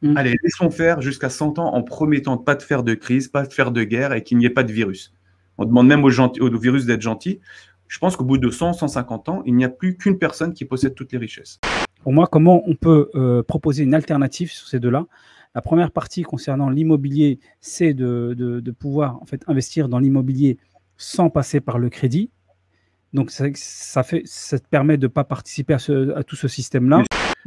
Mm. Allez, laissons faire jusqu'à 100 ans en promettant pas de faire de crise, pas de faire de guerre et qu'il n'y ait pas de virus. On demande même au virus d'être gentil. Je pense qu'au bout de 100, 150 ans, il n'y a plus qu'une personne qui possède toutes les richesses. Pour moi, comment on peut proposer une alternative sur ces deux-là? La première partie concernant l'immobilier, c'est de pouvoir en fait investir dans l'immobilier sans passer par le crédit. Donc ça te permet de ne pas participer à tout ce système-là.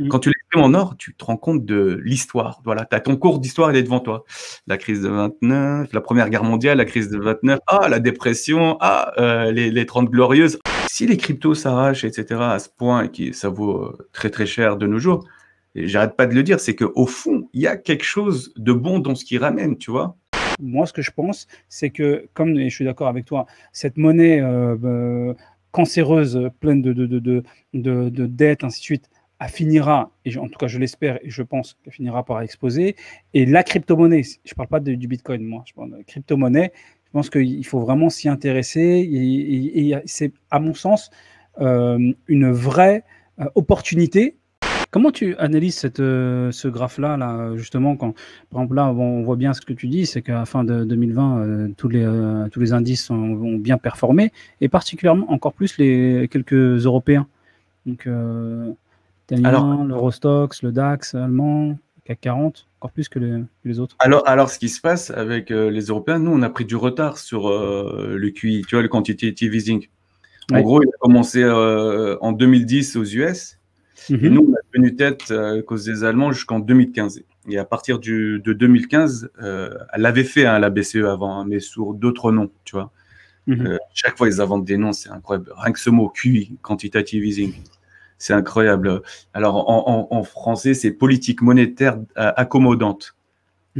Quand tu l'exprimes en or, tu te rends compte de l'histoire. Voilà, tu as ton cours d'histoire, il est devant toi. La crise de 29, la Première Guerre mondiale, la crise de 29, la dépression, les 30 glorieuses. Si les cryptos s'arrachent, etc., à ce point, et que ça vaut très très cher de nos jours, et j'arrête pas de le dire, c'est qu'au fond, il y a quelque chose de bon dans ce qui ramène, tu vois. Moi, ce que je pense, c'est que, comme et je suis d'accord avec toi, cette monnaie cancéreuse, pleine de dettes, ainsi de suite, elle finira, et en tout cas je l'espère et je pense qu'elle finira par exploser. Et la crypto-monnaie, je ne parle pas du Bitcoin, moi, je parle de crypto-monnaie, je pense qu'il faut vraiment s'y intéresser et c'est, à mon sens, une vraie opportunité. Comment tu analyses ce graphe-là, là, justement, quand, par exemple, là, on voit bien ce que tu dis, c'est qu'à la fin de 2020, tous les indices ont bien performé, et particulièrement encore plus les quelques Européens. Donc, italien, l'Eurostoxx, le DAX allemand, le CAC 40, encore plus que les autres. Alors, ce qui se passe avec les Européens, nous, on a pris du retard sur le QI, tu vois, le quantitative easing. En gros, il a commencé en 2010 aux US. Et nous, on a tenu tête à cause des Allemands jusqu'en 2015. Et à partir de 2015, elle avait fait la BCE avant, mais sous d'autres noms, tu vois. Chaque fois, ils inventent des noms, c'est incroyable. Rien que ce mot, QI, quantitative easing, c'est incroyable. Alors, en français, c'est politique monétaire accommodante,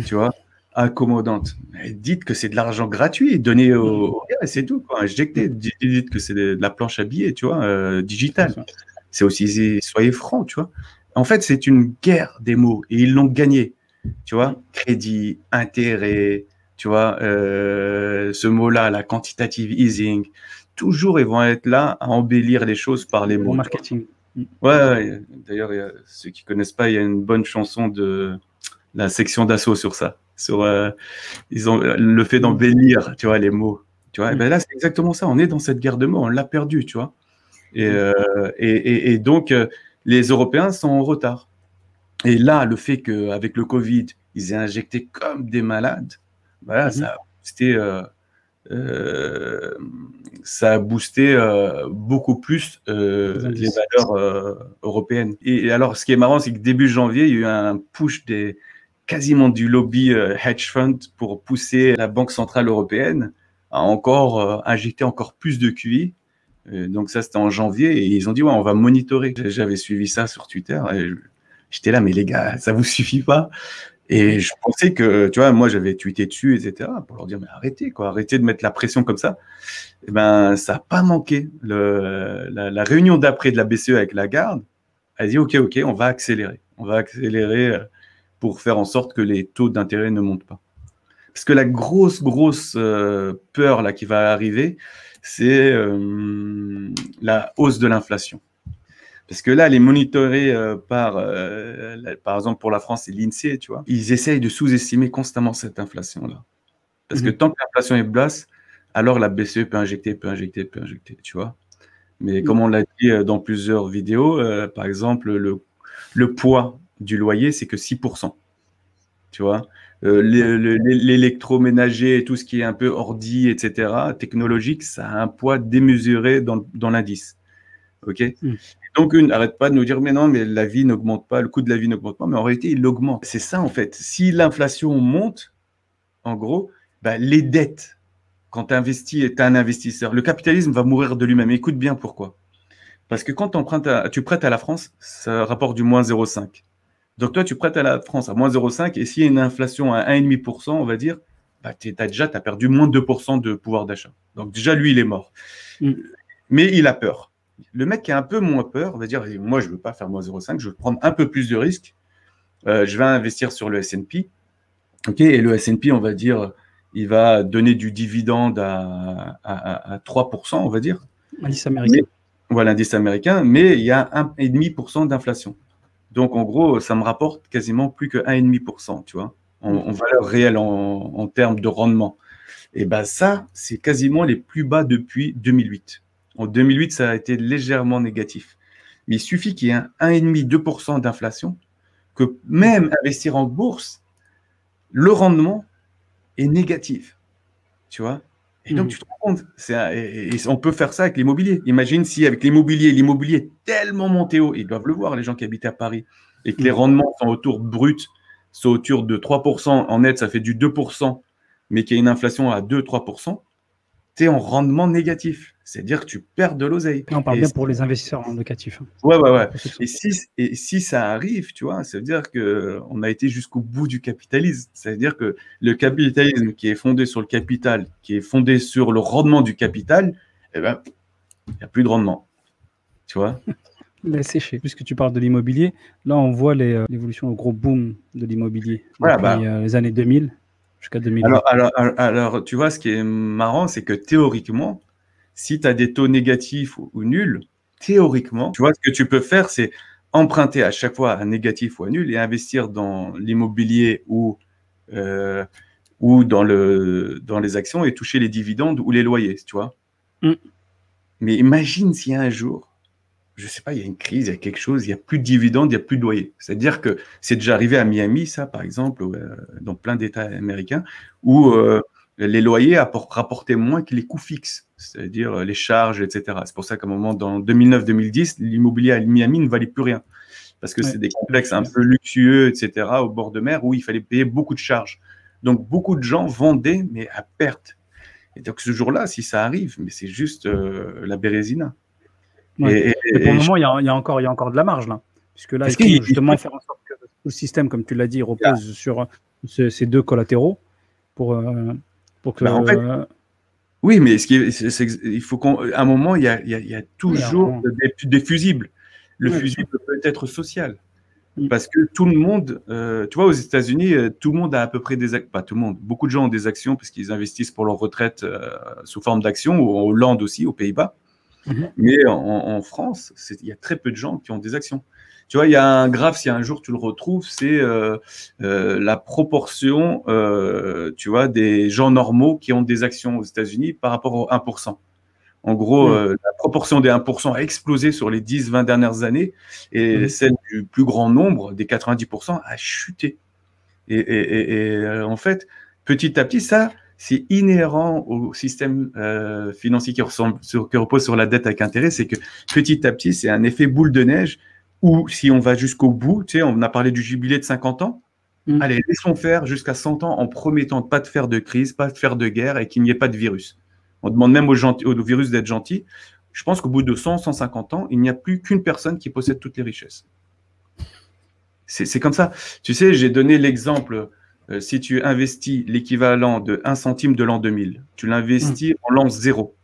tu vois, accommodante. Mais dites que c'est de l'argent gratuit, donné aux gars, c'est tout, quoi. Injecté. Dites que c'est de la planche à billets, tu vois, digitale. C'est aussi, soyez francs, tu vois. En fait, c'est une guerre des mots et ils l'ont gagné, tu vois. Crédit, intérêt, tu vois, ce mot-là, la quantitative easing, toujours ils vont être là à embellir les choses par les mots. Marketing. Ouais, d'ailleurs, ceux qui connaissent pas, il y a une bonne chanson de la section d'assaut sur ça, sur ils ont le fait d'embellir, tu vois, les mots. Tu vois, et ben là, c'est exactement ça. On est dans cette guerre de mots, on l'a perdu, tu vois. Et donc, les Européens sont en retard. Et là, le fait qu'avec le Covid, ils aient injecté comme des malades, voilà, ça a boosté beaucoup plus les valeurs européennes. Et alors, ce qui est marrant, c'est que début janvier, il y a eu un push quasiment du lobby hedge fund pour pousser la Banque centrale européenne à encore injecter encore plus de QI. Donc ça, c'était en janvier et ils ont dit, ouais, on va monitorer. J'avais suivi ça sur Twitter et j'étais là, mais les gars, ça vous suffit pas? Et je pensais que, tu vois, moi, j'avais tweeté dessus, etc., pour leur dire, mais arrêtez, quoi, arrêtez de mettre la pression comme ça. Et ben, ça n'a pas manqué. La réunion d'après de la BCE avec Lagarde, elle dit, OK, on va accélérer. On va accélérer pour faire en sorte que les taux d'intérêt ne montent pas. Parce que la grosse peur là qui va arriver, c'est la hausse de l'inflation. Parce que là, elle est monitorée par exemple, pour la France, c'est l'INSEE, tu vois. Ils essayent de sous-estimer constamment cette inflation-là. Parce que tant que l'inflation est basse, alors la BCE peut injecter, tu vois. Mais comme on l'a dit dans plusieurs vidéos, par exemple, le poids du loyer, c'est que 6%, tu vois. L'électroménager et tout ce qui est un peu ordi, etc., technologique, ça a un poids démesuré dans l'indice. OK. Donc, n'arrête pas de nous dire, mais non, mais la vie n'augmente pas, le coût de la vie n'augmente pas, mais en réalité, il augmente. C'est ça, en fait. Si l'inflation monte, en gros, bah, les dettes, quand tu investis et tu es un investisseur, le capitalisme va mourir de lui-même. Écoute bien pourquoi. Parce que quand tu prêtes à la France, ça rapporte du moins 0,5. Donc, toi, tu prêtes à la France à moins 0,5 et s'il y a une inflation à 1,5%, on va dire, bah, tu as perdu moins de 2% de pouvoir d'achat. Donc, déjà, lui, il est mort. Mais il a peur. Le mec qui a un peu moins peur va dire, moi, je ne veux pas faire moins 0,5, je veux prendre un peu plus de risques. Je vais investir sur le S&P. Okay, et le S&P, on va dire, il va donner du dividende à 3%, on va dire. L'indice américain. Voilà, l'indice américain, mais il y a 1,5% d'inflation. Donc, en gros, ça me rapporte quasiment plus que 1,5%, tu vois, en valeur réelle, en termes de rendement. Et ben ça, c'est quasiment les plus bas depuis 2008. En 2008, ça a été légèrement négatif. Mais il suffit qu'il y ait un 1,5-2% d'inflation, que même investir en bourse, le rendement est négatif. Tu vois? Et donc, tu te rends compte, et on peut faire ça avec l'immobilier. Imagine si avec l'immobilier est tellement monté haut, ils doivent le voir, les gens qui habitent à Paris, et que les rendements sont sont autour de 3%, en net, ça fait du 2%, mais qu'il y a une inflation à 2-3%, tu es en rendement négatif. C'est-à-dire que tu perds de l'oseille. On parle bien pour les investisseurs locatifs. Ouais. Et si ça arrive, tu vois, ça veut dire qu'on a été jusqu'au bout du capitalisme. Ça veut dire que le capitalisme qui est fondé sur le capital, qui est fondé sur le rendement du capital, eh ben, il n'y a plus de rendement. Tu vois? Mais séché. Puisque tu parles de l'immobilier, là, on voit l'évolution, le gros boom de l'immobilier depuis les années 2000 jusqu'à 2008. Alors, tu vois, ce qui est marrant, c'est que théoriquement, si tu as des taux négatifs ou nuls, théoriquement, tu vois, ce que tu peux faire, c'est emprunter à chaque fois à négatif ou à nul et investir dans l'immobilier ou dans les actions et toucher les dividendes ou les loyers, tu vois. Mais imagine s'il y a un jour, je sais pas, il y a une crise, il y a quelque chose, il n'y a plus de dividendes, il n'y a plus de loyers. C'est-à-dire que c'est déjà arrivé à Miami, ça, par exemple, dans plein d'États américains, où les loyers rapportaient moins que les coûts fixes, c'est-à-dire les charges, etc. C'est pour ça qu'à un moment, dans 2009-2010, l'immobilier à Miami ne valait plus rien, parce que c'est des complexes un peu luxueux, etc., au bord de mer, où il fallait payer beaucoup de charges. Donc, beaucoup de gens vendaient, mais à perte. Et donc, ce jour-là, si ça arrive, mais c'est juste la bérésina. Ouais. Et pour le moment, il y a encore de la marge, là. Puisque là, il faut justement faire en sorte que tout le système, comme tu l'as dit, repose sur ces deux collatéraux pour que... en fait, oui, mais il faut qu'à un moment, il y a toujours des fusibles. Le fusible peut être social. Parce que tout le monde, tu vois, aux États-Unis, tout le monde a à peu près pas tout le monde, beaucoup de gens ont des actions parce qu'ils investissent pour leur retraite sous forme d'actions, ou en Hollande aussi, aux Pays-Bas. Mais en France, il y a très peu de gens qui ont des actions. Tu vois, il y a un graphe, si un jour tu le retrouves, c'est la proportion, tu vois, des gens normaux qui ont des actions aux États-Unis par rapport au 1%. En gros, la proportion des 1% a explosé sur les 10-20 dernières années, et celle du plus grand nombre, des 90%, a chuté. Et en fait, petit à petit, ça, c'est inhérent au système financier qui repose sur la dette avec intérêt, c'est que petit à petit, c'est un effet boule de neige où, si on va jusqu'au bout, tu sais, on a parlé du jubilé de 50 ans, allez, laissons faire jusqu'à 100 ans en promettant pas de faire de crise, pas de faire de guerre et qu'il n'y ait pas de virus. On demande même au virus d'être gentil. Je pense qu'au bout de 100, 150 ans, il n'y a plus qu'une personne qui possède toutes les richesses. C'est comme ça. Tu sais, j'ai donné l'exemple, si tu investis l'équivalent de 1 centime de l'an 2000, tu l'investis en l'an 0,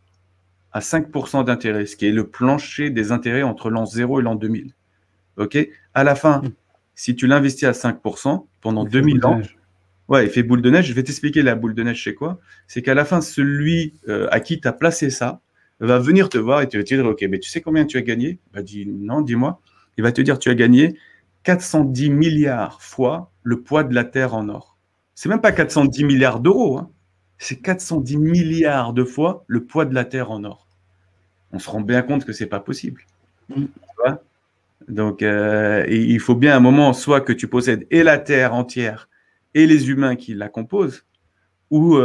à 5% d'intérêt, ce qui est le plancher des intérêts entre l'an 0 et l'an 2000. OK? À la fin, si tu l'investis à 5% pendant 2000 ans, ouais, effet boule de neige, je vais t'expliquer la boule de neige, c'est quoi? C'est qu'à la fin, celui à qui tu as placé ça va venir te voir et te dire, OK, mais tu sais combien tu as gagné? Il va dire, non, dis-moi. Il va te dire, tu as gagné 410 milliards fois le poids de la Terre en or. C'est même pas 410 milliards d'euros, hein. C'est 410 milliards de fois le poids de la Terre en or. On se rend bien compte que c'est pas possible. Tu vois? Donc, il faut bien à un moment, soit que tu possèdes et la Terre entière et les humains qui la composent, ou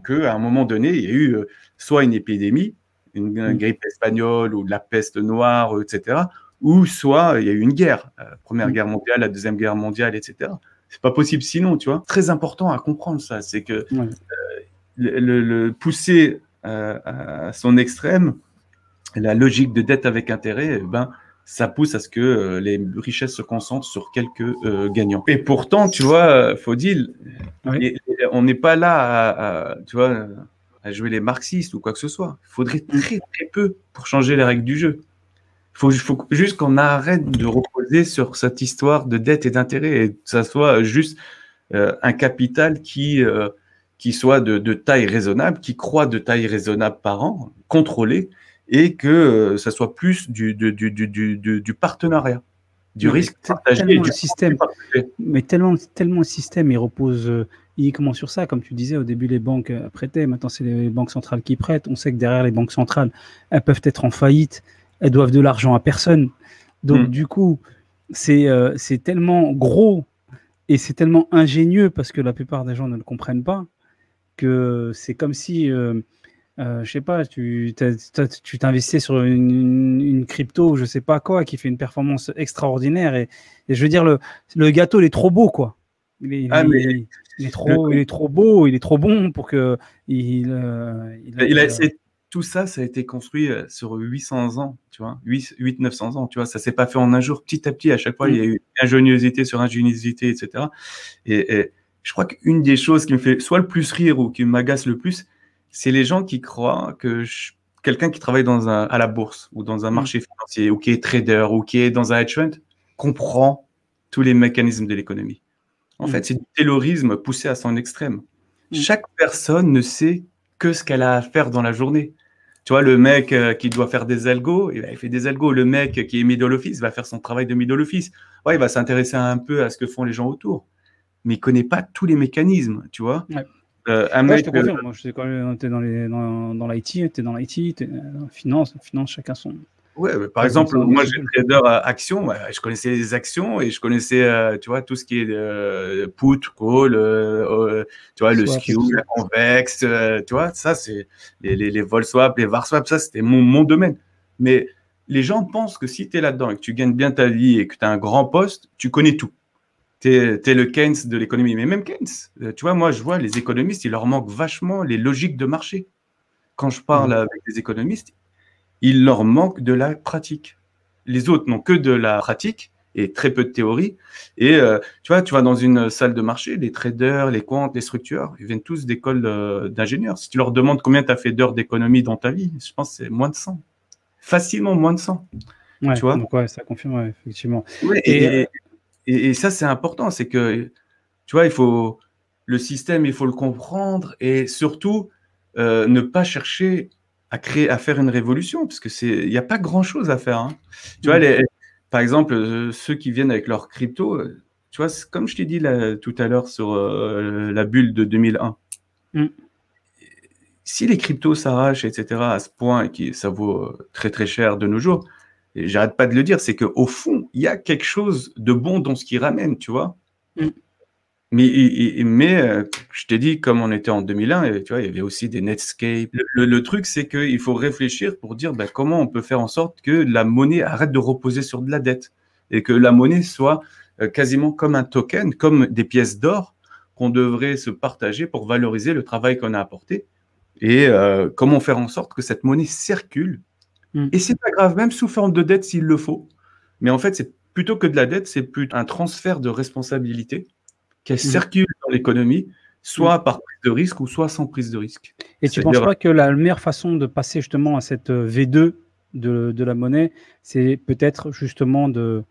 qu'à un moment donné, il y a eu soit une épidémie, une grippe espagnole ou de la peste noire, etc., ou soit il y a eu une guerre, Première Guerre mondiale, la Deuxième Guerre mondiale, etc. C'est pas possible sinon, tu vois. Très important à comprendre ça, c'est que le pousser à son extrême, la logique de dette avec intérêt, ça pousse à ce que les richesses se concentrent sur quelques gagnants. Et pourtant, tu vois, Faudil, on n'est pas là tu vois, à jouer les marxistes ou quoi que ce soit. Il faudrait très, très peu pour changer les règles du jeu. Il faut juste qu'on arrête de reposer sur cette histoire de dette et d'intérêt et que ça soit juste un capital qui soit de taille raisonnable, qui croît de taille raisonnable par an, contrôlé, et que ça soit plus du partenariat. du Non, mais risque partagé et tellement le du système, partagé. mais tellement le système, il repose uniquement sur ça. Comme tu disais, au début, les banques prêtaient. Maintenant, c'est les banques centrales qui prêtent. On sait que derrière les banques centrales, elles peuvent être en faillite. Elles doivent de l'argent à personne. Donc, du coup, c'est tellement gros et c'est tellement ingénieux parce que la plupart des gens ne le comprennent pas que c'est comme si, je sais pas, tu t'investissais sur une crypto, je sais pas quoi, qui fait une performance extraordinaire. Et je veux dire, le gâteau, il est trop beau, quoi. Il est, il Ah, mais est- il est le trop, il est trop beau, il est trop bon pour que Il a essayé tout ça, ça a été construit sur 800 ans, tu vois, 900 ans, tu vois, ça s'est pas fait en un jour. Petit à petit, à chaque fois, il y a eu ingéniosité sur ingéniosité, etc. Et je crois qu'une des choses qui me fait soit le plus rire ou qui m'agace le plus, c'est les gens qui croient que quelqu'un qui travaille à la bourse ou dans un marché financier ou qui est trader ou qui est dans un hedge fund comprend tous les mécanismes de l'économie. En fait, c'est du taylorisme poussé à son extrême. Chaque personne ne sait que ce qu'elle a à faire dans la journée. Tu vois, le mec qui doit faire des algos, il fait des algos. Le mec qui est middle office va faire son travail de middle office. Ouais, il va s'intéresser un peu à ce que font les gens autour, mais il ne connaît pas tous les mécanismes, tu vois. Ouais. Un Ouais, je mec, te confirme. Moi, je sais quand tu es dans l'IT, tu es dans l'IT, tu es dans la finance, chacun son. ouais, par exemple, moi, j'ai trader actions. Ouais, je connaissais les actions et je connaissais, tu vois, tout ce qui est put, call, tu vois, le skew, la convex, tu vois, ça, c'est les vol swap, les var swap, ça, c'était mon domaine. Mais les gens pensent que si tu es là-dedans et que tu gagnes bien ta vie et que tu as un grand poste, tu connais tout. Tu es le Keynes de l'économie. Mais même Keynes, tu vois, moi, je vois les économistes, il leur manque vachement les logiques de marché. Quand je parle avec des économistes, il leur manque de la pratique. Les autres n'ont que de la pratique et très peu de théorie. Et tu vois, tu vas dans une salle de marché, les traders, les quants, les structures, ils viennent tous d'écoles d'ingénieurs. Si tu leur demandes combien tu as fait d'heures d'économie dans ta vie, je pense que c'est moins de 100. Facilement moins de 100. Ouais, tu vois donc ouais, ça confirme, ouais, effectivement. Ouais, et ça, c'est important. C'est que, tu vois, le système, il faut le comprendre et surtout ne pas chercher à faire une révolution parce que il n'y a pas grand-chose à faire. Hein. Tu vois, par exemple, ceux qui viennent avec leur crypto, tu vois, comme je t'ai dit tout à l'heure sur la bulle de 2001. Si les cryptos s'arrachent, etc., à ce point et que ça vaut très très cher de nos jours, et j'arrête pas de le dire, c'est qu'au fond, il y a quelque chose de bon dans ce qu'ils ramènent, tu vois. Mais je t'ai dit, comme on était en 2001, tu vois, il y avait aussi des Netscape. Le truc, c'est qu'il faut réfléchir pour dire comment on peut faire en sorte que la monnaie arrête de reposer sur de la dette et que la monnaie soit quasiment comme un token, comme des pièces d'or qu'on devrait se partager pour valoriser le travail qu'on a apporté. Et comment faire en sorte que cette monnaie circule. Et c'est pas grave, même sous forme de dette s'il le faut. Mais en fait, c'est plutôt que de la dette, c'est plutôt un transfert de responsabilité qui circule dans l'économie, soit par prise de risque ou soit sans prise de risque. Et tu ne penses pas que la meilleure façon de passer justement à cette V2 de la monnaie, c'est peut-être justement de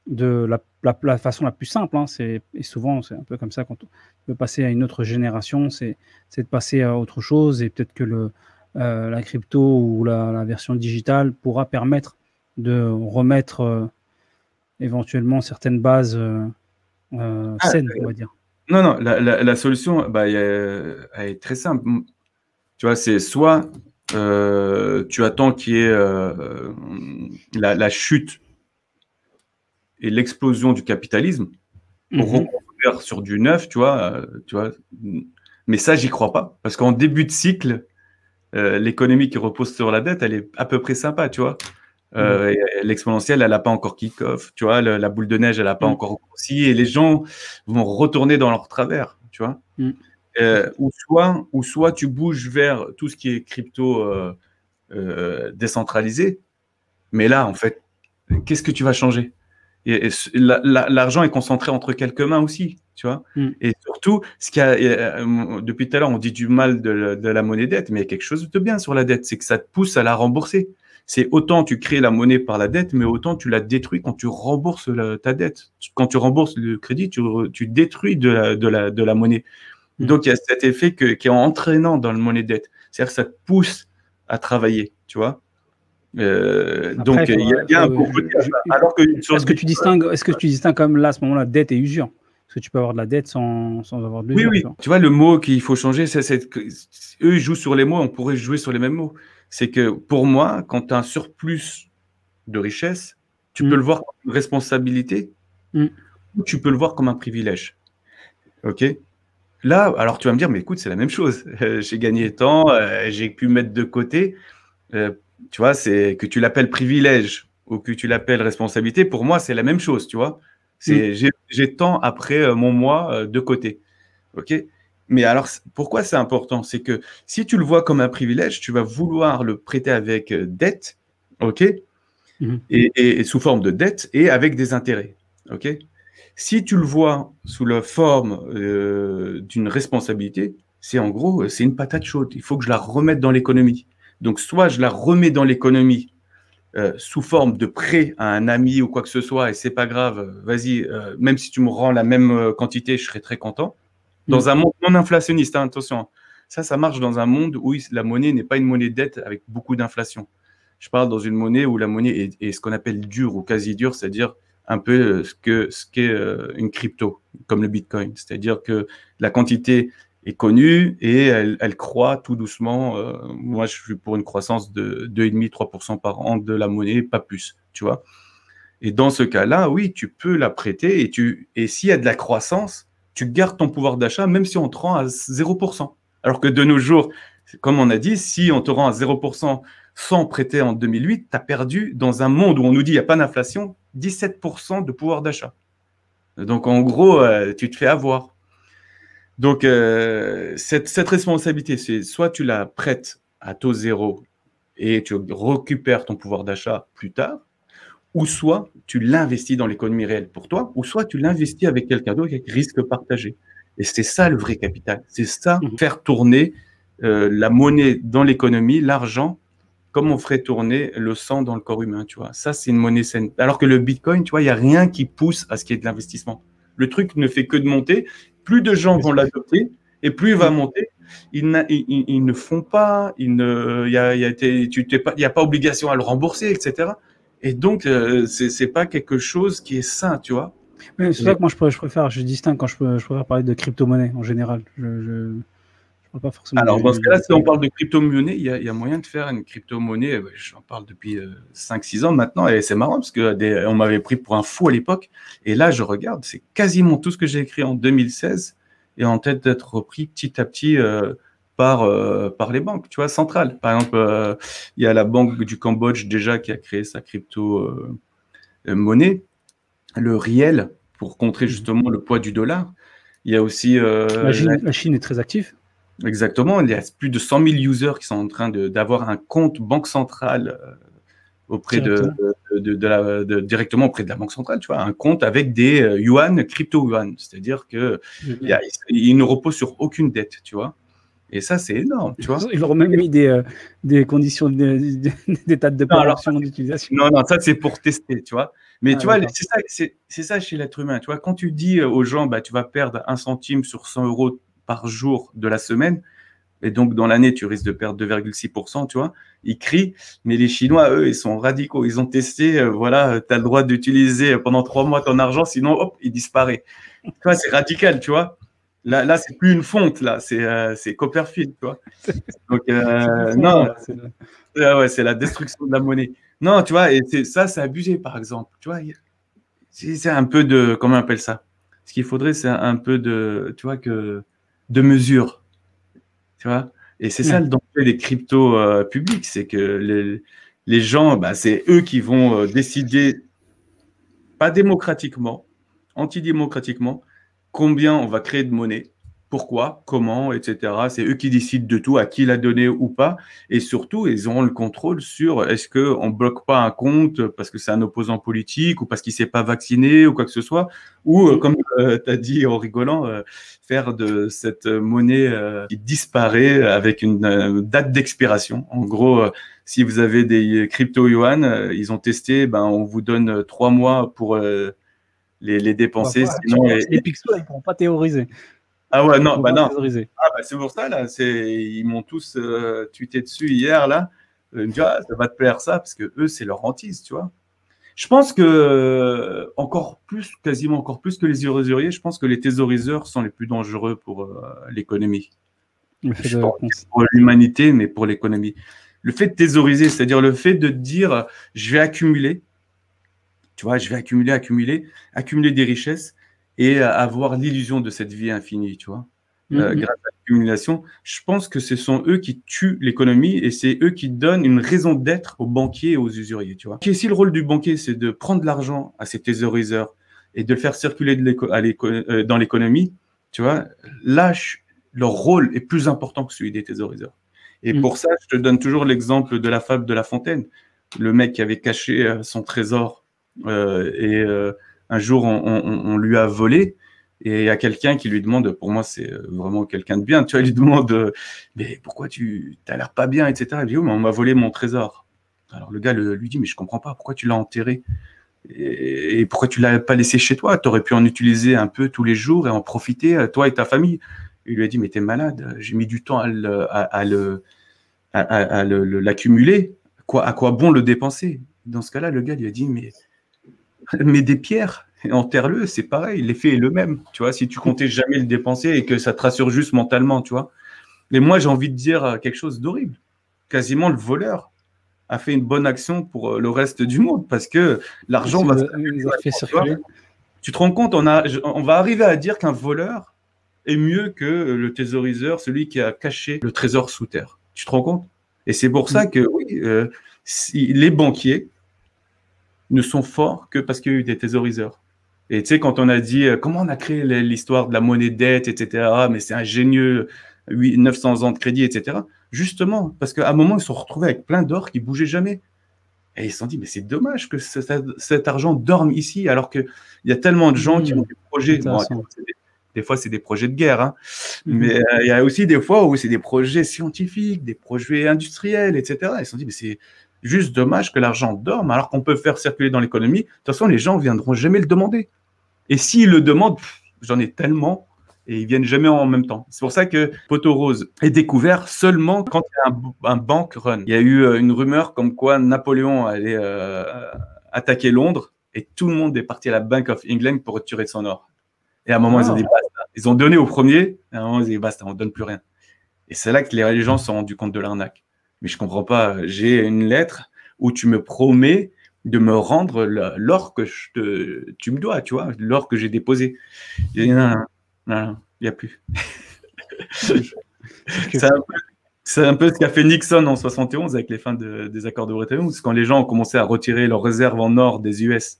la façon la plus simple, hein, et souvent c'est un peu comme ça quand on veut passer à une autre génération, c'est de passer à autre chose et peut-être que la crypto ou la version digitale pourra permettre de remettre éventuellement certaines bases saines, on va dire. Non, la solution, elle est très simple. Tu vois, c'est soit tu attends qu'il y ait la chute et l'explosion du capitalisme pour reconstruire sur du neuf, tu vois. Mais ça, j'y crois pas. Parce qu'en début de cycle, l'économie qui repose sur la dette, elle est à peu près sympa, tu vois. L'exponentielle, elle n'a pas encore kick-off, tu vois. La boule de neige, elle n'a pas encore grossi et les gens vont retourner dans leur travers, tu vois. Ou soit tu bouges vers tout ce qui est crypto décentralisé. Mais là, en fait, qu'est-ce que tu vas changer? Et l'argent est concentré entre quelques mains aussi, tu vois. Et surtout, depuis tout à l'heure, on dit du mal de la monnaie dette, mais il y a quelque chose de bien sur la dette, c'est que ça te pousse à la rembourser. C'est autant tu crées la monnaie par la dette, mais autant tu la détruis quand tu rembourses ta dette. Quand tu rembourses le crédit, tu détruis de la monnaie. Donc, il y a cet effet qui est entraînant dans le monnaie dette. C'est-à-dire que ça te pousse à travailler, tu vois. Après, Donc, il y a un bon côté à ça. Alors que est-ce que tu distingues quand même là, à ce moment-là, dette et usure? Parce que tu peux avoir de la dette sans avoir de oui, l'usure, oui. tu vois. Tu vois, le mot qu'il faut changer, eux, ils jouent sur les mots, on pourrait jouer sur les mêmes mots. C'est que pour moi, quand tu as un surplus de richesse, tu peux le voir comme une responsabilité ou tu peux le voir comme un privilège. OK? Là, alors tu vas me dire, mais écoute, c'est la même chose. J'ai gagné tant, j'ai pu mettre de côté. Tu vois, c'est que tu l'appelles privilège ou que tu l'appelles responsabilité, pour moi, c'est la même chose, tu vois. J'ai tant après mon moi de côté. OK? Mais alors, pourquoi c'est important? C'est que si tu le vois comme un privilège, tu vas vouloir le prêter avec dette, OK? Et sous forme de dette et avec des intérêts, OK? Si tu le vois sous la forme d'une responsabilité, c'est en gros, c'est une patate chaude. Il faut que je la remette dans l'économie. Donc, soit je la remets dans l'économie sous forme de prêt à un ami ou quoi que ce soit, et c'est pas grave, vas-y, même si tu me rends la même quantité, je serai très content. Dans un monde non inflationniste, hein, attention, ça marche dans un monde où la monnaie n'est pas une monnaie de dette avec beaucoup d'inflation. Je parle dans une monnaie où la monnaie est ce qu'on appelle dure ou quasi dure, c'est-à-dire un peu ce qu'est une crypto, comme le Bitcoin. C'est-à-dire que la quantité est connue et elle croît tout doucement. Moi, je suis pour une croissance de 2,5-3% par an de la monnaie, pas plus, tu vois. Et dans ce cas-là, oui, tu peux la prêter et s'il y a de la croissance, tu gardes ton pouvoir d'achat même si on te rend à 0%. Alors que de nos jours, comme on a dit, si on te rend à 0% sans prêter en 2008, tu as perdu dans un monde où on nous dit qu'il n'y a pas d'inflation, 17% de pouvoir d'achat. Donc en gros, tu te fais avoir. Donc cette responsabilité, c'est soit tu la prêtes à taux zéro et tu récupères ton pouvoir d'achat plus tard, ou soit tu l'investis dans l'économie réelle pour toi, ou soit tu l'investis avec quelqu'un d'autre avec risque partagé. Et c'est ça le vrai capital. C'est ça, faire tourner la monnaie dans l'économie, l'argent, comme on ferait tourner le sang dans le corps humain, tu vois. Ça, c'est une monnaie saine. Alors que le Bitcoin, tu vois, il n'y a rien qui pousse à ce qu'il y ait de l'investissement. Le truc ne fait que de monter. Plus de gens vont l'adopter et plus il va monter. Ils ne font pas, il n'y a pas obligation à le rembourser, etc. Et donc, c'est pas quelque chose qui est sain, tu vois. Mais c'est ça que moi je préfère, je distingue quand je préfère parler de crypto-monnaie en général. Je parle pas forcément Alors, dans ce cas-là, si on parle de crypto-monnaie, il y a moyen de faire une crypto-monnaie. J'en parle depuis 5-6 ans maintenant et c'est marrant parce que on m'avait pris pour un fou à l'époque. Et là, je regarde, c'est quasiment tout ce que j'ai écrit en 2016 et en tête d'être repris petit à petit par les banques, tu vois, centrales. Par exemple, il y a la Banque du Cambodge déjà qui a créé sa crypto-monnaie, le riel, pour contrer justement le poids du dollar. Il y a aussi… la Chine est très active. Exactement, il y a plus de 100 000 users qui sont en train d'avoir un compte banque centrale auprès directement auprès de la banque centrale, tu vois, un compte avec des yuan, crypto-yuan, c'est-à-dire qu'il ne repose sur aucune dette, tu vois. Et ça, c'est énorme, tu vois. Ils auront même mis des conditions d'état de déploration, d'utilisation. Non, ça, c'est pour tester, tu vois. Mais tu vois, c'est ça chez l'être humain, tu vois. Quand tu dis aux gens, bah, tu vas perdre 1 centime sur 100 euros par jour de la semaine, et donc dans l'année, tu risques de perdre 2,6%, tu vois. Ils crient, mais les Chinois, eux, ils sont radicaux. Ils ont testé, voilà, tu as le droit d'utiliser pendant 3 mois ton argent, sinon, hop, il disparaît. Tu vois, c'est radical, tu vois. Là, c'est plus une fonte, là, c'est Copperfield, tu vois. Donc, non, c'est la destruction de la monnaie. Non, tu vois, et ça, c'est abusé, par exemple. Tu vois, c'est un peu de, comment on appelle ça? Ce qu'il faudrait, c'est un peu de, tu vois, de mesure. Tu vois, et c'est ça le danger des cryptos publics, c'est que les gens, bah, c'est eux qui vont décider, pas démocratiquement, antidémocratiquement, combien on va créer de monnaie, pourquoi, comment, etc. C'est eux qui décident de tout, à qui la donner ou pas. Et surtout, ils auront le contrôle sur est-ce qu'on ne bloque pas un compte parce que c'est un opposant politique ou parce qu'il ne s'est pas vacciné ou quoi que ce soit. Ou, comme tu as dit en rigolant, faire de cette monnaie qui disparaît avec une date d'expiration. En gros, si vous avez des crypto-yuan, ils ont testé, ben, on vous donne 3 mois pour les dépenser. Sinon, les pixels, ils ne pourront pas théoriser. Ah ouais, non, bah non. Ah bah c'est pour ça, là. Ils m'ont tous tweeté dessus hier, là. Ils me disent, ah, ça va te plaire ça, parce que eux, c'est leur hantise, tu vois. Je pense que encore plus, quasiment encore plus que les usuriers, je pense que les thésauriseurs sont les plus dangereux pour l'économie. Je pense pour l'humanité, mais pour l'économie. Le fait de thésauriser, c'est-à-dire le fait de dire, je vais accumuler, tu vois, je vais accumuler des richesses et avoir l'illusion de cette vie infinie, tu vois. Grâce à l'accumulation, je pense que ce sont eux qui tuent l'économie et c'est eux qui donnent une raison d'être aux banquiers et aux usuriers, tu vois. Si le rôle du banquier, c'est de prendre de l'argent à ses thésauriseurs et de le faire circuler dans l'économie, tu vois, là, leur rôle est plus important que celui des thésauriseurs. Et pour ça, je te donne toujours l'exemple de la fable de La Fontaine. Le mec qui avait caché son trésor un jour, on lui a volé. Et il y a quelqu'un qui lui demande, pour moi, c'est vraiment quelqu'un de bien, tu vois, il lui demande, mais pourquoi tu n'as l'air pas bien, etc. Il dit, oh, mais on m'a volé mon trésor. Alors le gars lui dit, mais je comprends pas, pourquoi tu l'as enterré et pourquoi tu l'as pas laissé chez toi? Tu aurais pu en utiliser un peu tous les jours et en profiter, toi et ta famille. Il lui a dit, mais t'es malade, j'ai mis du temps à l'accumuler. À quoi bon le dépenser? Dans ce cas-là, le gars lui a dit, mais des pierres, enterre-le, c'est pareil, l'effet est le même. Tu vois, si tu comptais jamais le dépenser et que ça te rassure juste mentalement, tu vois. Mais moi, j'ai envie de dire quelque chose d'horrible. Quasiment le voleur a fait une bonne action pour le reste du monde parce que l'argent va fait circuler. Tu te rends compte, on va arriver à dire qu'un voleur est mieux que le thésauriseur, celui qui a caché le trésor sous terre. Tu te rends compte? Et c'est pour ça que oui, les banquiers ne sont forts que parce qu'il y a eu des thésauriseurs. Et tu sais, quand on a dit comment on a créé l'histoire de la monnaie dette, etc., mais c'est ingénieux, 900 ans de crédit, etc., justement, parce qu'à un moment, ils se sont retrouvés avec plein d'or qui ne bougeait jamais. Et ils se sont dit, mais c'est dommage que cet argent dorme ici, alors qu'il y a tellement de gens qui ont des projets. Bon, des fois, c'est des projets de guerre, hein. Mais il y a aussi des fois où c'est des projets scientifiques, des projets industriels, etc. Ils se sont dit, mais c'est juste dommage que l'argent dorme, alors qu'on peut faire circuler dans l'économie. De toute façon, les gens ne viendront jamais le demander. Et s'ils le demandent, j'en ai tellement, et ils viennent jamais en même temps. C'est pour ça que Poteau Rose est découvert seulement quand il y a un bank run. Il y a eu une rumeur comme quoi Napoléon allait attaquer Londres, et tout le monde est parti à la Bank of England pour retirer son or. Et à un moment, ils ont dit basta. Ils ont donné au premier, et à un moment, ils ont dit basta, on ne donne plus rien. Et c'est là que les gens se sont rendus compte de l'arnaque. Mais je ne comprends pas. J'ai une lettre où tu me promets de me rendre l'or que tu me dois, tu vois, l'or que j'ai déposé. Il n'y a plus. C'est un peu ce qu'a fait Nixon en 71 avec les fins des accords de Bretton Woods, quand les gens ont commencé à retirer leurs réserves en or des US.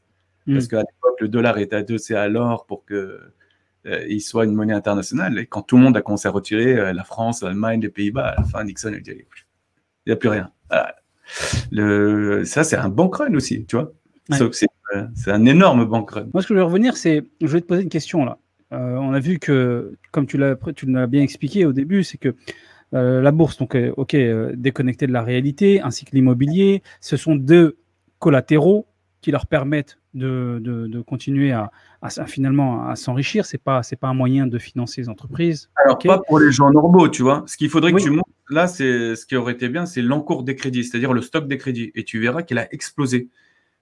Parce qu'à l'époque, le dollar était adossé à l'or pour qu'il soit une monnaie internationale. Et quand tout le monde a commencé à retirer, la France, l'Allemagne, les Pays-Bas, à la fin, Nixon a dit, il n'y a plus rien. Voilà. Ça, c'est un bank run aussi, tu vois. Ouais. C'est un énorme bank run. Moi, ce que je veux revenir, c'est, je vais te poser une question là. On a vu que, comme tu l'as bien expliqué au début, c'est que la bourse, donc, déconnectée de la réalité, ainsi que l'immobilier, ce sont deux collatéraux qui leur permettent de continuer à finalement à s'enrichir. C'est pas un moyen de financer les entreprises. Alors, pas pour les gens normaux, tu vois. Ce qu'il faudrait que tu montres, là, c'est ce qui aurait été bien, c'est l'encours des crédits, c'est-à-dire le stock des crédits. Et tu verras qu'il a explosé.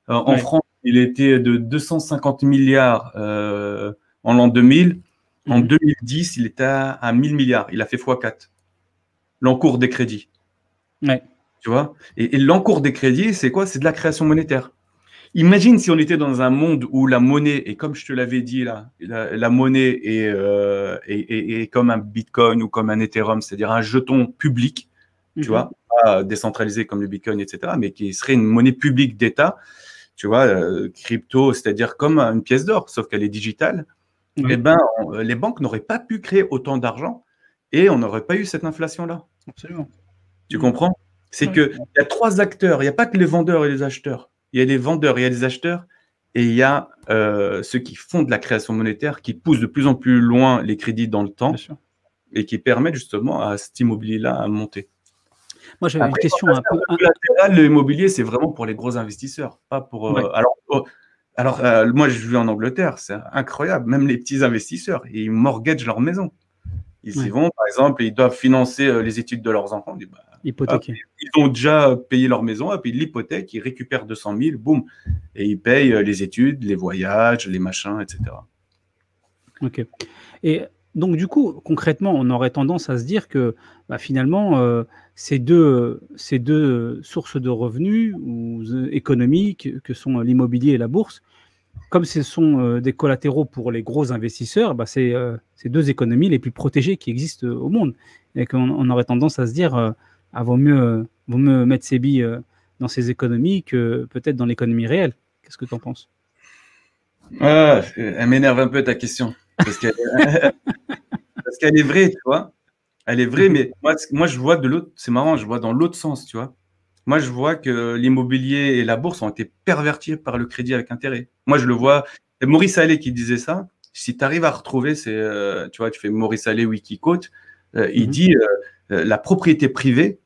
En France, il était de 250 milliards en l'an 2000. En 2010, il était à 1000 milliards. Il a fait x4. L'encours des crédits. Ouais. Tu vois. Et l'encours des crédits, c'est quoi? C'est de la création monétaire. Imagine si on était dans un monde où la monnaie, et comme je te l'avais dit là, la monnaie est comme un Bitcoin ou comme un Ethereum, c'est-à-dire un jeton public, tu vois, pas décentralisé comme le Bitcoin, etc., mais qui serait une monnaie publique d'État, tu vois, crypto, c'est-à-dire comme une pièce d'or, sauf qu'elle est digitale. Eh ben, les banques n'auraient pas pu créer autant d'argent et on n'aurait pas eu cette inflation-là. Absolument. Tu comprends? C'est qu'il y a trois acteurs, il n'y a pas que les vendeurs et les acheteurs. Il y a les vendeurs, il y a les acheteurs, et il y a ceux qui font de la création monétaire, qui poussent de plus en plus loin les crédits dans le temps, et qui permettent justement à cet immobilier-là à monter. Moi, j'avais une question un peu... L'immobilier, c'est vraiment pour les gros investisseurs, pas pour... moi, je vis en Angleterre, c'est incroyable. Même les petits investisseurs, ils mortgagent leur maison. Ils y vont, par exemple, et ils doivent financer les études de leurs enfants. On dit, Hypothéqué. Ils ont déjà payé leur maison, et puis l'hypothèque, ils récupèrent 200 000, boum, et ils payent les études, les voyages, les machins, etc. Ok. Et donc, du coup, concrètement, on aurait tendance à se dire que finalement, ces deux sources de revenus ou, économiques que sont l'immobilier et la bourse, comme ce sont des collatéraux pour les gros investisseurs, c'est ces deux économies les plus protégées qui existent au monde. Et qu'on aurait tendance à se dire, vaut mieux mettre ses billes dans ces économies que peut-être dans l'économie réelle. Qu'est-ce que tu en penses? Ah, elle m'énerve un peu ta question. Parce qu'elle est vraie, tu vois. Elle est vraie, mais moi je vois de l'autre, c'est marrant, je vois dans l'autre sens, tu vois. Moi, je vois que l'immobilier et la bourse ont été pervertis par le crédit avec intérêt. Moi, je le vois. Et Maurice Allais qui disait ça. Si tu arrives à retrouver, tu vois, tu fais Maurice Allais Wikiquote, il dit la propriété privée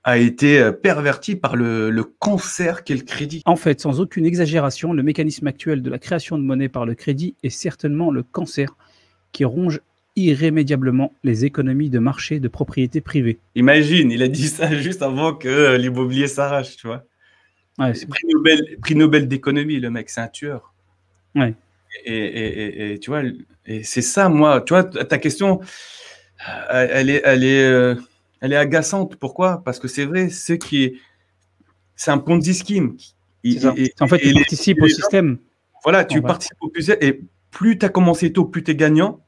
a été pervertie par le cancer qu'est le crédit. En fait, sans aucune exagération, le mécanisme actuel de la création de monnaie par le crédit est certainement le cancer qui ronge irrémédiablement les économies de marché de propriété privée. Imagine, il a dit ça juste avant que l'immobilier s'arrache, tu vois. Ouais, Prix Nobel d'économie, le mec, c'est un tueur. ouais. Et tu vois, et c'est ça, moi, tu vois, ta question, elle est agaçante. Pourquoi? Parce que c'est vrai, c'est un Ponzi scheme. C'est ça. En fait, tu participes au système. Voilà, tu participes au plus, et plus tu as commencé tôt, plus tu es gagnant,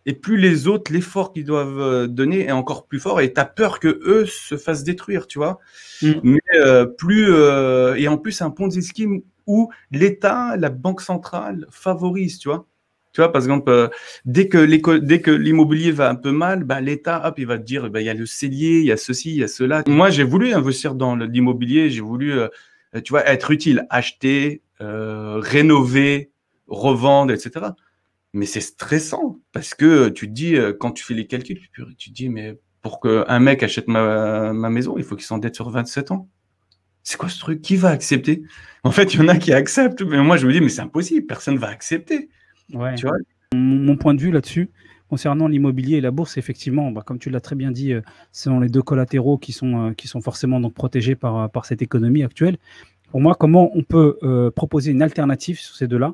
et plus les autres, l'effort qu'ils doivent donner est encore plus fort, et tu as peur que eux se fassent détruire, tu vois. Mais et en plus, c'est un Ponzi scheme où l'État, la banque centrale favorise, tu vois. Tu vois, par exemple, dès que l'immobilier va un peu mal, l'État, hop, il va te dire, il y a le cellier, il y a ceci, il y a cela. Moi, j'ai voulu investir dans l'immobilier, j'ai voulu, tu vois, être utile, acheter, rénover, revendre, etc. Mais c'est stressant parce que tu te dis, quand tu fais les calculs, tu te dis, mais pour qu'un mec achète ma maison, il faut qu'il s'endette sur 27 ans. C'est quoi ce truc? Qui va accepter? En fait, il y en a qui acceptent, mais moi, je me dis, mais c'est impossible, personne ne va accepter. Ouais. Tu vois? Mon point de vue là-dessus, concernant l'immobilier et la bourse, effectivement, comme tu l'as très bien dit, ce sont les deux collatéraux qui sont forcément donc protégés par cette économie actuelle. Pour moi, comment on peut proposer une alternative sur ces deux-là?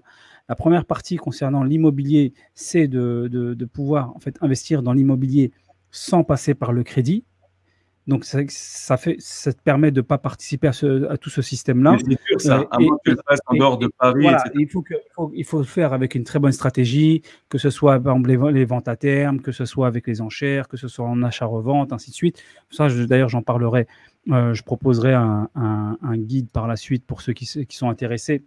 La première partie concernant l'immobilier, c'est de pouvoir en fait investir dans l'immobilier sans passer par le crédit. Donc ça te permet de ne pas participer à tout ce système-là. Mais c'est dur ça, à moins que tu le fasses en dehors de Paris, voilà, etc. il faut le faire avec une très bonne stratégie, que ce soit par exemple les ventes à terme, que ce soit avec les enchères, que ce soit en achat-revente, ainsi de suite. Ça, d'ailleurs, j'en parlerai. Je proposerai un guide par la suite pour ceux qui sont intéressés,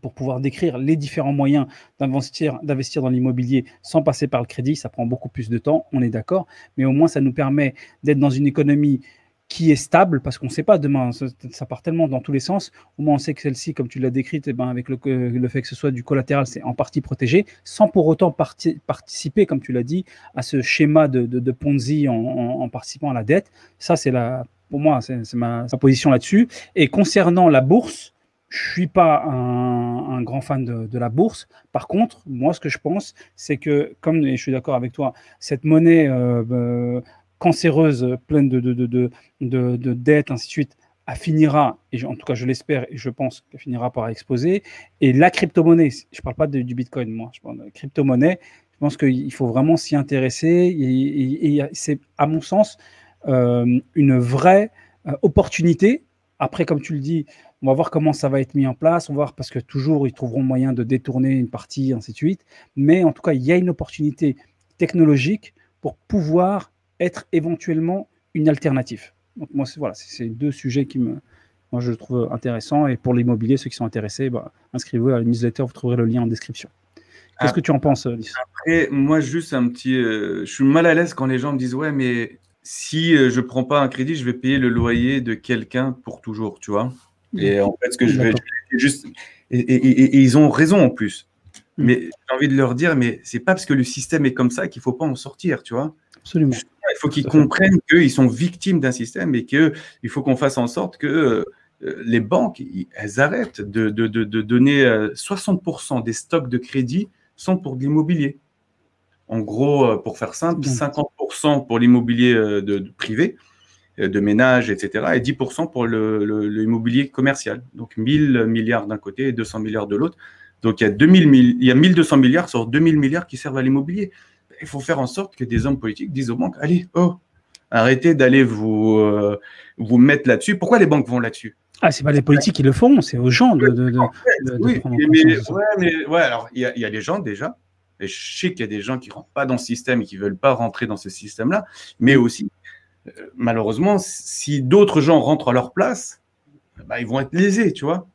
pour pouvoir décrire les différents moyens d'investir dans l'immobilier sans passer par le crédit. Ça prend beaucoup plus de temps, on est d'accord, mais au moins ça nous permet d'être dans une économie qui est stable, parce qu'on ne sait pas demain, ça part tellement dans tous les sens. Au moins on sait que celle-ci, comme tu l'as décrite, avec le fait que ce soit du collatéral, c'est en partie protégé, sans pour autant participer, comme tu l'as dit, à ce schéma de Ponzi en participant à la dette. Ça, pour moi, c'est ma position là-dessus. Et concernant la bourse, je ne suis pas un grand fan de la bourse. Par contre, moi, ce que je pense, c'est que, et je suis d'accord avec toi, cette monnaie cancéreuse, pleine de dettes, ainsi de suite, finira, et en tout cas je l'espère et je pense qu'elle finira par exploser. Et la crypto-monnaie, je ne parle pas du Bitcoin, moi, je parle de crypto-monnaie, je pense qu'il faut vraiment s'y intéresser, et c'est, à mon sens, une vraie opportunité. Après, comme tu le dis, on va voir comment ça va être mis en place, on va voir, parce que toujours, ils trouveront moyen de détourner une partie, ainsi de suite. Mais en tout cas, il y a une opportunité technologique pour pouvoir être éventuellement une alternative. Donc moi, c'est deux sujets moi, je trouve intéressants. Et pour l'immobilier, ceux qui sont intéressés, inscrivez-vous à la newsletter, vous trouverez le lien en description. Qu'est-ce que tu en penses, Lys? Après, moi, juste un petit... je suis mal à l'aise quand les gens me disent, ouais, mais si je ne prends pas un crédit, je vais payer le loyer de quelqu'un pour toujours, tu vois. Et en fait, ce que je vais juste... Et ils ont raison en plus. Mais j'ai envie de leur dire, mais c'est pas parce que le système est comme ça qu'il ne faut pas en sortir, tu vois. Absolument. Il faut qu'ils comprennent qu'ils sont victimes d'un système et qu'il faut qu'on fasse en sorte que les banques, elles arrêtent de donner 60% des stocks de crédit sont pour de l'immobilier. En gros, pour faire simple, 50% 10% pour l'immobilier de privé, de ménage, etc., et 10% pour l'immobilier commercial. Donc 1000 milliards d'un côté et 200 milliards de l'autre. Donc il y a 1200 milliards sur 2000 milliards qui servent à l'immobilier. Il faut faire en sorte que des hommes politiques disent aux banques, allez, arrêtez d'aller vous mettre là-dessus. Pourquoi les banques vont là-dessus? Ah, c'est pas les politiques qui le font, c'est aux gens de prendre conscience. Alors il y a les gens déjà, et je sais qu'il y a des gens qui ne rentrent pas dans ce système et qui ne veulent pas rentrer dans ce système-là, mais aussi, malheureusement, si d'autres gens rentrent à leur place, bah, ils vont être lésés, tu vois,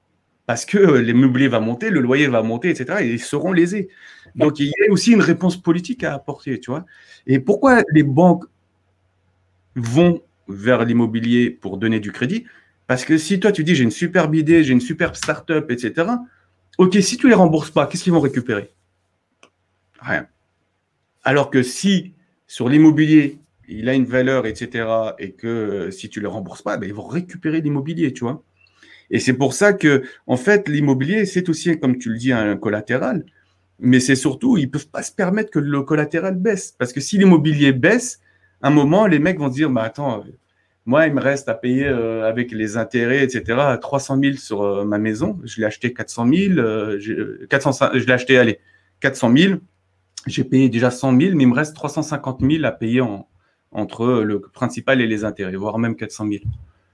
parce que l'immobilier va monter, le loyer va monter, etc., et ils seront lésés. Donc il y a aussi une réponse politique à apporter, tu vois. Et pourquoi les banques vont vers l'immobilier pour donner du crédit? Parce que si toi, tu dis, j'ai une superbe idée, j'ai une superbe start-up, etc., ok, si tu ne les rembourses pas, qu'est-ce qu'ils vont récupérer? Rien. Alors que si, sur l'immobilier, il a une valeur, etc., et que si tu ne le rembourses pas, ben, ils vont récupérer l'immobilier, tu vois. Et c'est pour ça que, en fait, l'immobilier, c'est aussi, comme tu le dis, un collatéral, mais c'est surtout, ils ne peuvent pas se permettre que le collatéral baisse. Parce que si l'immobilier baisse, à un moment, les mecs vont se dire, bah, attends, moi, il me reste à payer avec les intérêts, etc., 300 000 sur ma maison. Je l'ai acheté 400 000. Je l'ai acheté, allez, 400 000. J'ai payé déjà 100 000, mais il me reste 350 000 à payer entre le principal et les intérêts, voire même 400 000.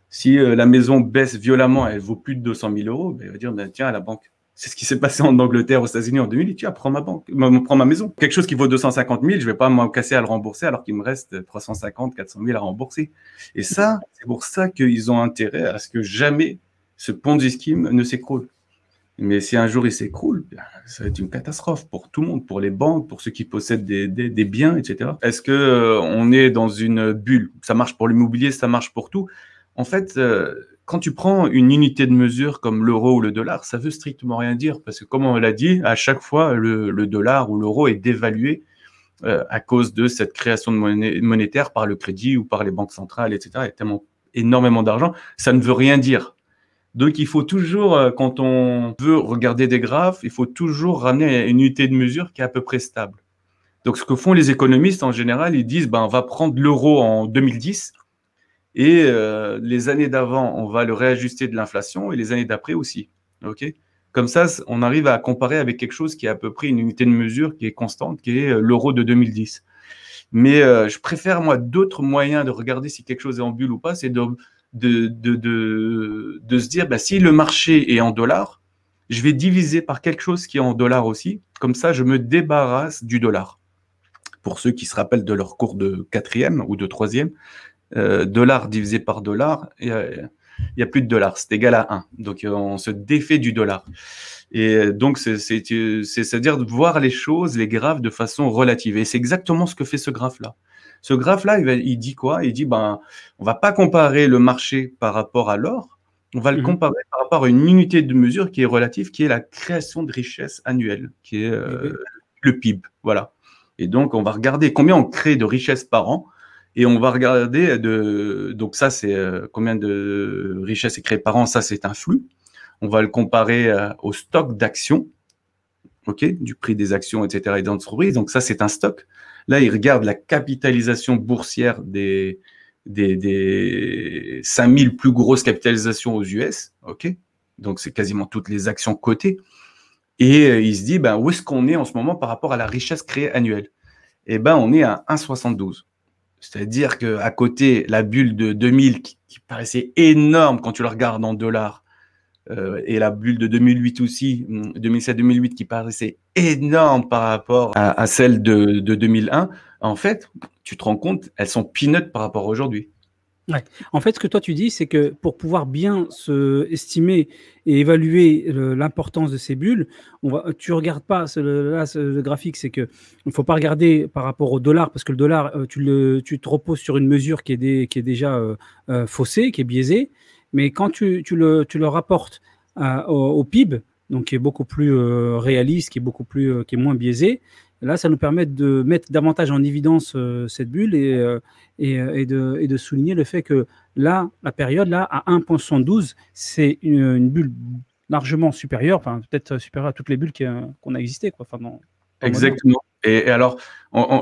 Si la maison baisse violemment, elle vaut plus de 200 000 euros, ben, elle va dire, ben, tiens, à la banque. C'est ce qui s'est passé en Angleterre, aux États-Unis en 2000. Tiens, prends ma maison. Quelque chose qui vaut 250 000, je ne vais pas m'en casser à le rembourser alors qu'il me reste 350, 400 000 à rembourser. Et ça, c'est pour ça qu'ils ont intérêt à ce que jamais ce Ponzi scheme ne s'écroule. Mais si un jour il s'écroule, ça va être une catastrophe pour tout le monde, pour les banques, pour ceux qui possèdent des biens, etc. Est-ce qu'on est dans une bulle? Ça marche pour l'immobilier, ça marche pour tout. En fait, quand tu prends une unité de mesure comme l'euro ou le dollar, ça veut strictement rien dire parce que, comme on l'a dit, à chaque fois, le dollar ou l'euro est dévalué à cause de cette création de monnaie monétaire par le crédit ou par les banques centrales, etc. Il y a tellement énormément d'argent, ça ne veut rien dire. Donc, il faut toujours, quand on veut regarder des graphes, il faut toujours ramener une unité de mesure qui est à peu près stable. Donc, ce que font les économistes en général, ils disent, ben, on va prendre l'euro en 2010 et les années d'avant, on va le réajuster de l'inflation et les années d'après aussi. Okay, comme ça, on arrive à comparer avec quelque chose qui est à peu près une unité de mesure qui est constante, qui est l'euro de 2010. Mais je préfère, moi, d'autres moyens de regarder si quelque chose est en bulle ou pas, c'est de se dire, bah, si le marché est en dollars, je vais diviser par quelque chose qui est en dollars aussi. Comme ça, je me débarrasse du dollar. Pour ceux qui se rappellent de leur cours de 4e ou de 3e, dollar divisé par dollar, il n'y a plus de dollars, c'est égal à 1. Donc, on se défait du dollar. Et donc, c'est-à-dire de voir les choses, les graphes de façon relative. Et c'est exactement ce que fait ce graphe-là. Ce graphe-là, il dit quoi? Il dit, ben, on ne va pas comparer le marché par rapport à l'or, on va le comparer par rapport à une unité de mesure qui est relative, qui est la création de richesse annuelle, qui est le PIB. Voilà. Et donc, on va regarder combien on crée de richesse par an. Et on va regarder, donc ça, c'est combien de richesse est créée par an, ça, c'est un flux. On va le comparer au stock d'actions, okay, du prix des actions, etc. et d'entreprises. Donc ça, c'est un stock. Là, il regarde la capitalisation boursière des 5000 plus grosses capitalisations aux US. Okay, donc, c'est quasiment toutes les actions cotées. Et il se dit, ben, où est-ce qu'on est en ce moment par rapport à la richesse créée annuelle? Eh ben, on est à 1,72. C'est-à-dire qu'à côté, la bulle de 2000 qui paraissait énorme quand tu la regardes en dollars, et la bulle de 2008 aussi, 2007-2008 qui paraissait énorme par rapport à celle de 2001, en fait, tu te rends compte, elles sont peanuts par rapport à aujourd'hui. Ouais. En fait, ce que toi tu dis, c'est que pour pouvoir bien estimer et évaluer l'importance de ces bulles, tu ne regardes pas, le graphique, c'est qu'il ne faut pas regarder par rapport au dollar, parce que le dollar, tu te reposes sur une mesure qui est déjà faussée, qui est biaisée, mais quand tu le rapportes au PIB, donc qui est beaucoup plus réaliste, qui est moins biaisé, là, ça nous permet de mettre davantage en évidence cette bulle et de souligner le fait que là, la période là, à 1,72, c'est une bulle largement supérieure, enfin peut-être supérieure à toutes les bulles qu'on a existé, quoi. Enfin, Exactement. Et alors,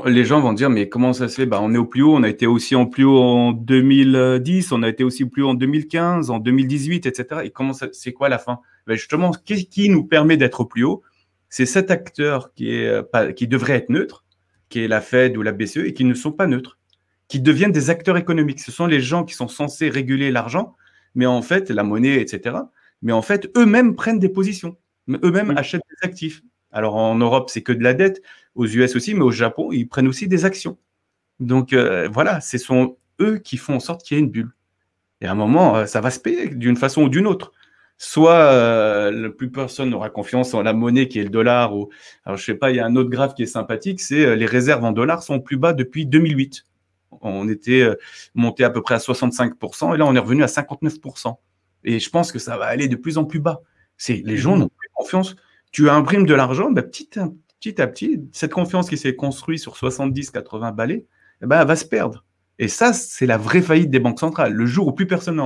les gens vont dire, mais comment ça se fait? Bah, on est au plus haut, on a été aussi en plus haut en 2010, on a été aussi plus haut en 2015, en 2018, etc. Et comment c'est quoi la fin? Ben justement, qui nous permet d'être au plus haut? C'est cet acteur qui devrait être neutre, qui est la Fed ou la BCE, et qui ne sont pas neutres, qui deviennent des acteurs économiques. Ce sont les gens qui sont censés réguler l'argent, mais en fait, la monnaie, etc. Mais en fait, eux-mêmes prennent des positions, eux-mêmes achètent des actifs. Alors en Europe, c'est que de la dette, aux US aussi, mais au Japon, ils prennent aussi des actions. Donc voilà, ce sont eux qui font en sorte qu'il y ait une bulle. Et à un moment, ça va se payer d'une façon ou d'une autre. Soit plus personne n'aura confiance en la monnaie qui est le dollar. Alors je sais pas, il y a un autre graphe qui est sympathique, c'est les réserves en dollars sont plus bas depuis 2008. On était monté à peu près à 65%, et là on est revenu à 59%. Et je pense que ça va aller de plus en plus bas. Les gens n'ont plus confiance. Tu imprimes de l'argent, bah, petit à petit, cette confiance qui s'est construite sur 70-80 balais, eh ben, elle va se perdre. Et ça, c'est la vraie faillite des banques centrales. Le jour où plus personne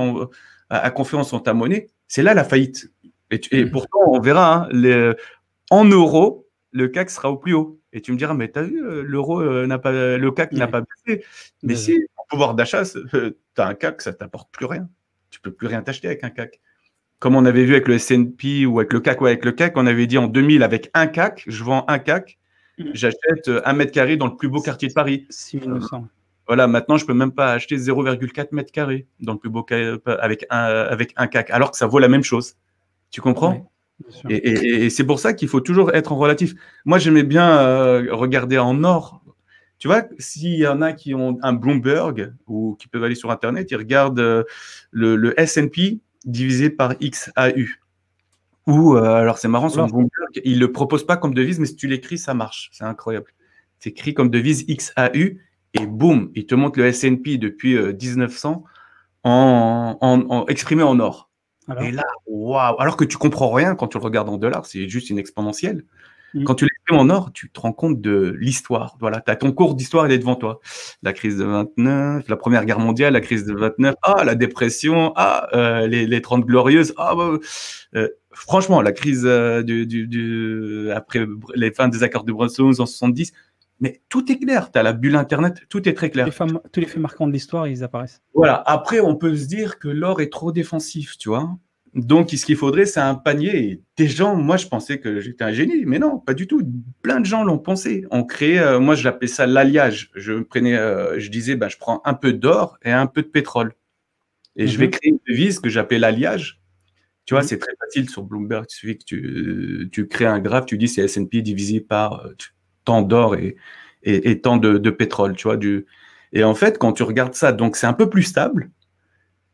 a confiance en ta monnaie, c'est là la faillite. Et pourtant, on verra, hein, en euros, le CAC sera au plus haut. Et tu me diras, mais tu as vu, l'euro le CAC n'a pas baissé. Mais si, en pouvoir d'achat, tu as un CAC, ça ne t'apporte plus rien. Tu ne peux plus rien t'acheter avec un CAC. Comme on avait vu avec le S&P ou avec le CAC, avec le CAC, on avait dit en 2000, avec un CAC, je vends un CAC, j'achète 1 mètre carré dans le plus beau quartier de Paris. 6900. Voilà, maintenant, je ne peux même pas acheter 0,4 mètres carrés dans le plus beau avec un CAC, alors que ça vaut la même chose. Tu comprends? Oui, et c'est pour ça qu'il faut toujours être en relatif. Moi, j'aimais bien regarder en or. Tu vois, s'il y en a qui ont un Bloomberg ou qui peuvent aller sur Internet, ils regardent le S&P divisé par XAU. Ou, alors c'est marrant, sur Bloomberg, ils ne le proposent pas comme devise, mais si tu l'écris, ça marche. C'est incroyable. Tu écris comme devise XAU et boum, il te montre le S&P depuis 1900 exprimé en or. Et là, waouh! Alors que tu comprends rien quand tu le regardes en dollars, c'est juste une exponentielle. Quand tu l'exprimes en or, tu te rends compte de l'histoire. Voilà, tu as ton cours d'histoire, il est devant toi. La crise de 29, la Première Guerre mondiale, la crise de 29, la dépression, les 30 glorieuses. Franchement, la crise après les fins des accords de Bretton Woods en 70, mais tout est clair. Tu as la bulle Internet, tout est très clair. Tous les faits marquants de l'histoire, ils apparaissent. Voilà. Après, on peut se dire que l'or est trop défensif, tu vois. Donc, ce qu'il faudrait, c'est un panier. Et des gens, moi, je pensais que j'étais un génie, mais non, pas du tout. Plein de gens l'ont pensé. On créait, moi, je l'appelais ça l'alliage. Je disais, je prends un peu d'or et un peu de pétrole. Et je vais créer une devise que j'appelle l'alliage. Tu vois, c'est très facile sur Bloomberg. Il suffit que tu crées un graphe, tu dis c'est S&P divisé par tant d'or et tant de pétrole, tu vois. Et en fait, quand tu regardes ça, donc c'est un peu plus stable.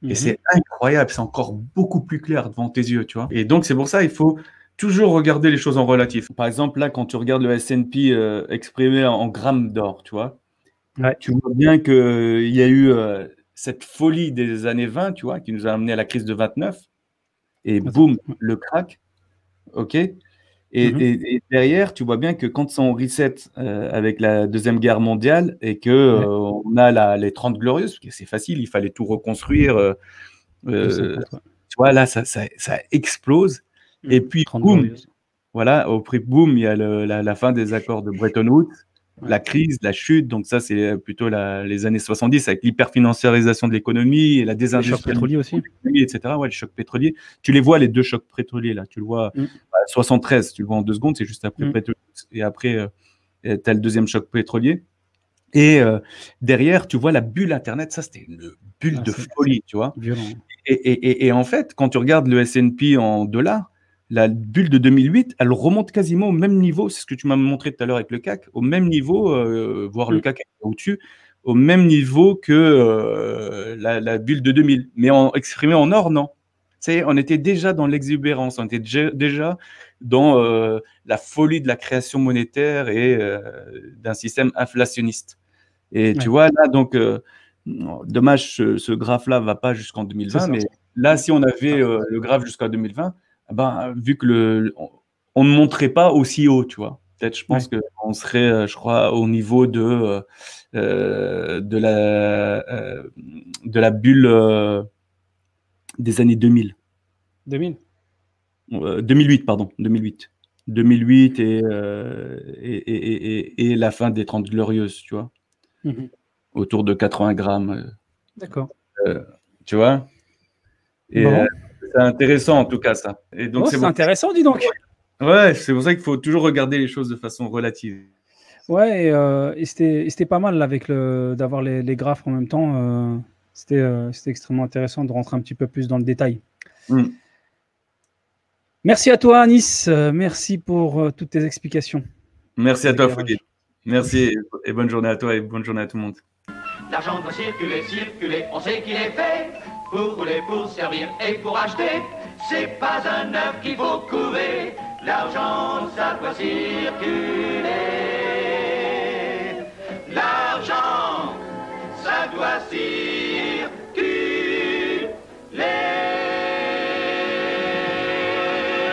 Et c'est incroyable, c'est encore beaucoup plus clair devant tes yeux, tu vois. Et donc, c'est pour ça il faut toujours regarder les choses en relatif. Par exemple, là, quand tu regardes le S&P exprimé en grammes d'or, tu vois, tu vois bien qu'il y a eu cette folie des années 20, tu vois, qui nous a amené à la crise de 29. Et boum, le crack, ok. Et derrière, tu vois bien que quand on reset avec la Deuxième Guerre mondiale et que on a les 30 glorieuses, parce que c'est facile, il fallait tout reconstruire. Tu vois, là, ça explose. Et puis, boum, voilà, au prix boum, il y a la fin des accords de Bretton Woods, la crise, la chute. Donc ça, c'est plutôt les années 70 avec l'hyperfinanciarisation de l'économie et la désindustrialisation de l'économie, etc. Ouais, les chocs pétroliers. Tu les vois, les deux chocs pétroliers, là. Tu le vois, 73, tu le vois en 2 secondes, c'est juste après Bretton Woods. Et après, tu as le deuxième choc pétrolier. Et derrière, tu vois la bulle Internet. Ça, c'était une bulle de folie, tu vois. Violent. Et en fait, quand tu regardes le S&P en dollars, la bulle de 2008, elle remonte quasiment au même niveau, c'est ce que tu m'as montré tout à l'heure avec le CAC, au même niveau, voire le CAC au-dessus, au même niveau que la bulle de 2000. Mais exprimé en or, non. On était déjà dans l'exubérance, on était déjà dans la folie de la création monétaire et d'un système inflationniste. Et tu vois, là, donc, dommage, ce graphe-là ne va pas jusqu'en 2020, mais là, si on avait le graphe jusqu'à 2020, vu que on ne monterait pas aussi haut, tu vois. Peut-être, je pense qu'on serait, je crois, au niveau de la bulle des années 2000. 2000 2008, pardon, 2008. 2008 et la fin des 30 Glorieuses, tu vois, autour de 80 grammes. D'accord. Tu vois. Et Bon. c'est intéressant en tout cas ça. Et donc C'est intéressant, dis donc. Ouais, c'est pour ça qu'il faut toujours regarder les choses de façon relative. Ouais, et c'était pas mal là, avec d'avoir les graphes en même temps. C'était extrêmement intéressant de rentrer un petit peu plus dans le détail. Merci à toi, Anis. Merci pour toutes tes explications. Merci à toi, Fouquet. Merci et bonne journée à toi et bonne journée à tout le monde. L'argent doit circuler, circuler, on sait qu'il est fait pour rouler, pour servir et pour acheter. C'est pas un œuf qu'il faut couver, l'argent ça doit circuler.